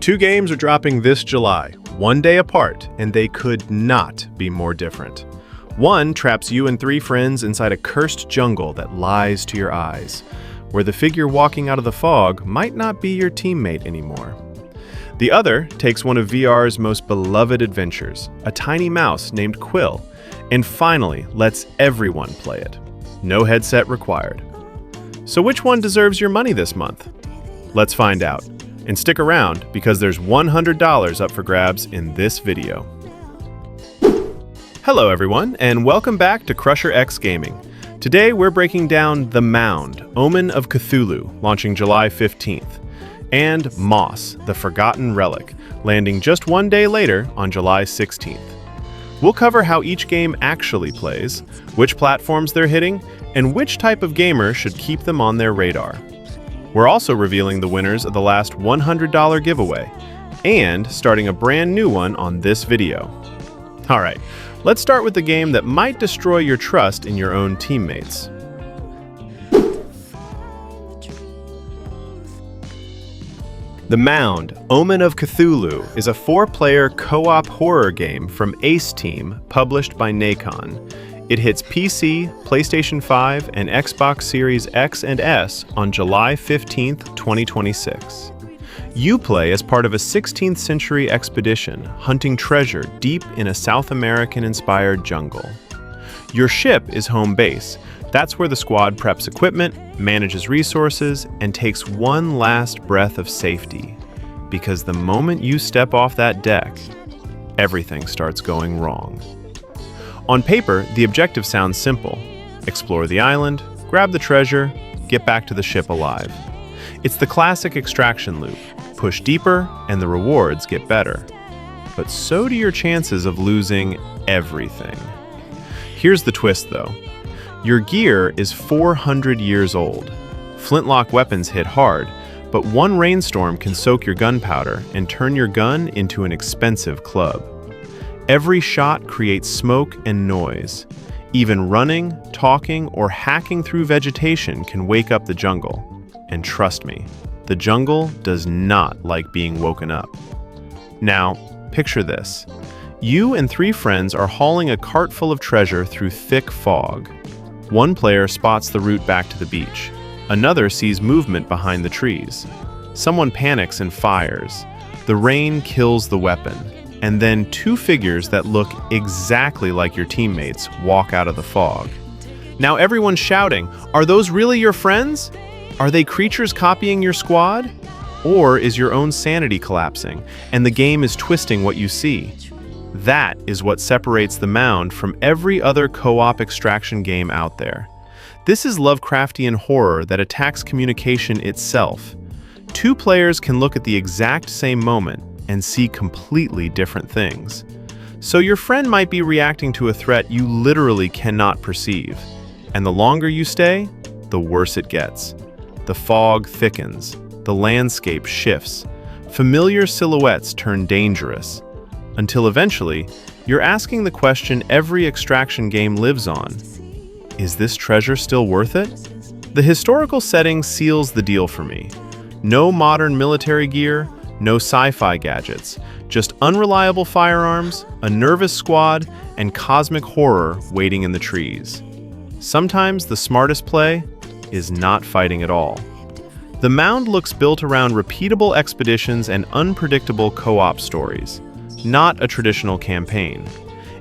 Two games are dropping this July, one day apart, and they could not be more different. One traps you and three friends inside a cursed jungle that lies to your eyes, where the figure walking out of the fog might not be your teammate anymore. The other takes one of VR's most beloved adventures, a tiny mouse named Quill, and finally lets everyone play it. No headset required. So which one deserves your money this month? Let's find out. And stick around because there's $100 up for grabs in this video. Hello everyone, and welcome back to CrusherXGaming. Today we're breaking down The Mound, Omen of Cthulhu, launching July 15th, and Moss, the Forgotten Relic, landing just one day later on July 16th. We'll cover how each game actually plays, which platforms they're hitting, and which type of gamer should keep them on their radar. We're also revealing the winners of the last $100 giveaway, and starting a brand new one on this video. Alright, let's start with the game that might destroy your trust in your own teammates. The Mound, Omen of Cthulhu is a 4-player co-op horror game from Ace Team, published by Nacon. It hits PC, PlayStation 5, and Xbox Series X and S on July 15th, 2026. You play as part of a 16th century expedition hunting treasure deep in a South American-inspired jungle. Your ship is home base. That's where the squad preps equipment, manages resources, and takes one last breath of safety. Because the moment you step off that deck, everything starts going wrong. On paper, the objective sounds simple. Explore the island, grab the treasure, get back to the ship alive. It's the classic extraction loop. Push deeper, and the rewards get better. But so do your chances of losing everything. Here's the twist, though. Your gear is 400 years old. Flintlock weapons hit hard, but one rainstorm can soak your gunpowder and turn your gun into an expensive club. Every shot creates smoke and noise. Even running, talking, or hacking through vegetation can wake up the jungle. And trust me, the jungle does not like being woken up. Now, picture this. You and three friends are hauling a cart full of treasure through thick fog. One player spots the route back to the beach. Another sees movement behind the trees. Someone panics and fires. The rain kills the weapon. And then two figures that look exactly like your teammates walk out of the fog. Now everyone's shouting, "Are those really your friends? Are they creatures copying your squad? Or is your own sanity collapsing, and the game is twisting what you see?" That is what separates The Mound from every other co-op extraction game out there. This is Lovecraftian horror that attacks communication itself. Two players can look at the exact same moment and see completely different things. So your friend might be reacting to a threat you literally cannot perceive. And the longer you stay, the worse it gets. The fog thickens, the landscape shifts, familiar silhouettes turn dangerous, until eventually, you're asking the question every extraction game lives on. Is this treasure still worth it? The historical setting seals the deal for me. No modern military gear, no sci-fi gadgets, just unreliable firearms, a nervous squad, and cosmic horror waiting in the trees. Sometimes the smartest play is not fighting at all. The Mound looks built around repeatable expeditions and unpredictable co-op stories, not a traditional campaign.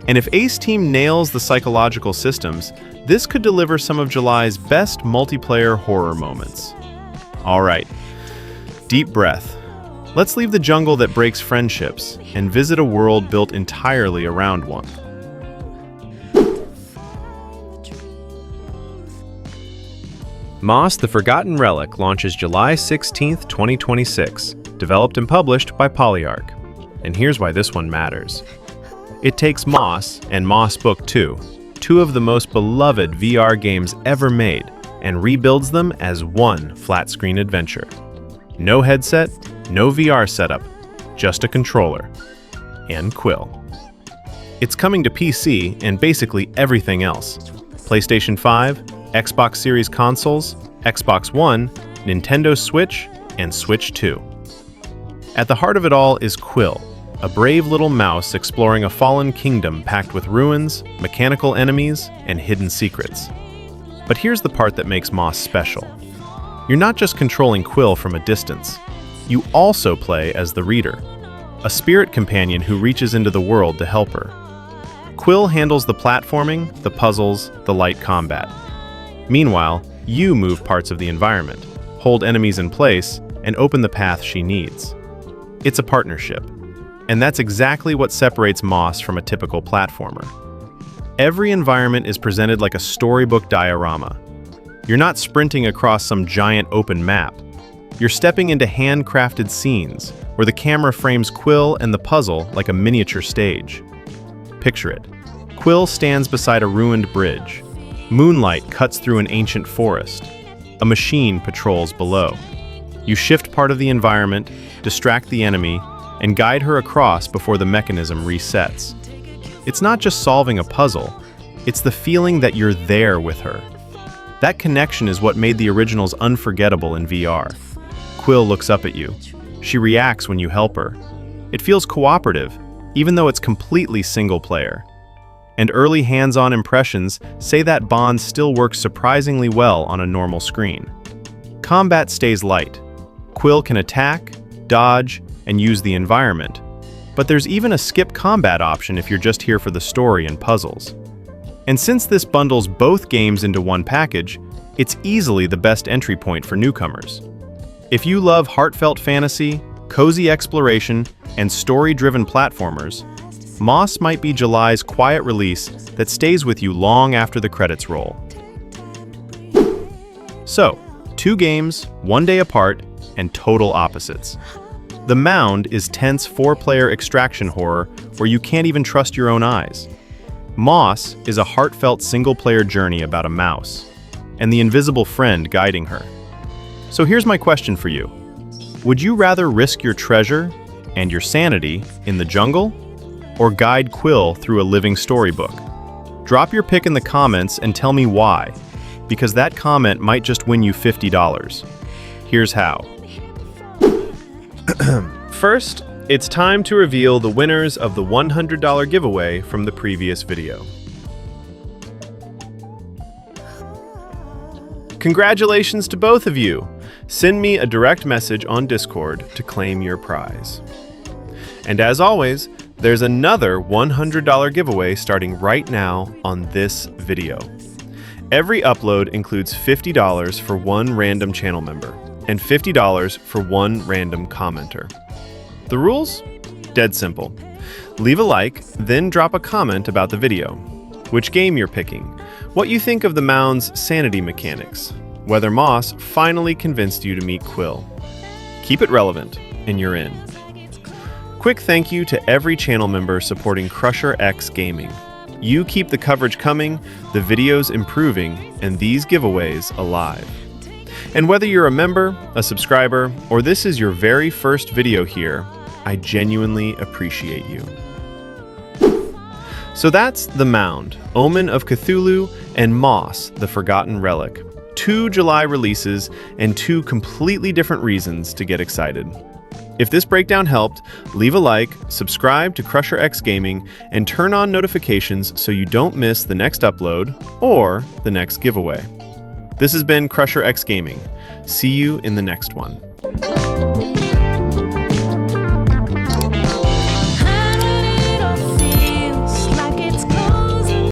And if Ace Team nails the psychological systems, this could deliver some of July's best multiplayer horror moments. All right, deep breath. Let's leave the jungle that breaks friendships and visit a world built entirely around one. Moss, the Forgotten Relic launches July 16th, 2026, developed and published by Polyarc. And here's why this one matters. It takes Moss and Moss Book 2, two of the most beloved VR games ever made, and rebuilds them as one flat-screen adventure. No headset, no VR setup, just a controller. And Quill. It's coming to PC and basically everything else. PlayStation 5, Xbox Series consoles, Xbox One, Nintendo Switch, and Switch 2. At the heart of it all is Quill, a brave little mouse exploring a fallen kingdom packed with ruins, mechanical enemies, and hidden secrets. But here's the part that makes Moss special. You're not just controlling Quill from a distance. You also play as the reader, a spirit companion who reaches into the world to help her. Quill handles the platforming, the puzzles, the light combat. Meanwhile, you move parts of the environment, hold enemies in place, and open the path she needs. It's a partnership, and that's exactly what separates Moss from a typical platformer. Every environment is presented like a storybook diorama. You're not sprinting across some giant open map. You're stepping into handcrafted scenes where the camera frames Quill and the puzzle like a miniature stage. Picture it. Quill stands beside a ruined bridge. Moonlight cuts through an ancient forest. A machine patrols below. You shift part of the environment, distract the enemy, and guide her across before the mechanism resets. It's not just solving a puzzle, it's the feeling that you're there with her. That connection is what made the originals unforgettable in VR. Quill looks up at you. She reacts when you help her. It feels cooperative, even though it's completely single player. And early hands-on impressions say that bond still works surprisingly well on a normal screen. Combat stays light. Quill can attack, dodge, and use the environment. But there's even a skip combat option if you're just here for the story and puzzles. And since this bundles both games into one package, it's easily the best entry point for newcomers. If you love heartfelt fantasy, cozy exploration, and story-driven platformers, Moss might be July's quiet release that stays with you long after the credits roll. So, 2 games, 1 day apart, and total opposites. The Mound is tense 4-player extraction horror where you can't even trust your own eyes. Moss is a heartfelt single-player journey about a mouse, and the invisible friend guiding her. So here's my question for you. Would you rather risk your treasure and your sanity in the jungle, or guide Quill through a living storybook? Drop your pick in the comments and tell me why, because that comment might just win you $50. Here's how. First, it's time to reveal the winners of the $100 giveaway from the previous video. Congratulations to both of you! Send me a direct message on Discord to claim your prize. And as always, there's another $100 giveaway starting right now on this video. Every upload includes $50 for one random channel member and $50 for one random commenter. The rules? Dead simple. Leave a like, then drop a comment about the video, which game you're picking, what you think of the Mound's sanity mechanics, whether Moss finally convinced you to meet Quill. Keep it relevant, and you're in. Quick thank you to every channel member supporting CrusherXGaming. You keep the coverage coming, the videos improving, and these giveaways alive. And whether you're a member, a subscriber, or this is your very first video here, I genuinely appreciate you. So that's The Mound, Omen of Cthulhu, and Moss, the Forgotten Relic. 2 July releases and 2 completely different reasons to get excited. If this breakdown helped, leave a like, subscribe to CrusherXGaming, and turn on notifications so you don't miss the next upload or the next giveaway. This has been CrusherXGaming. See you in the next one.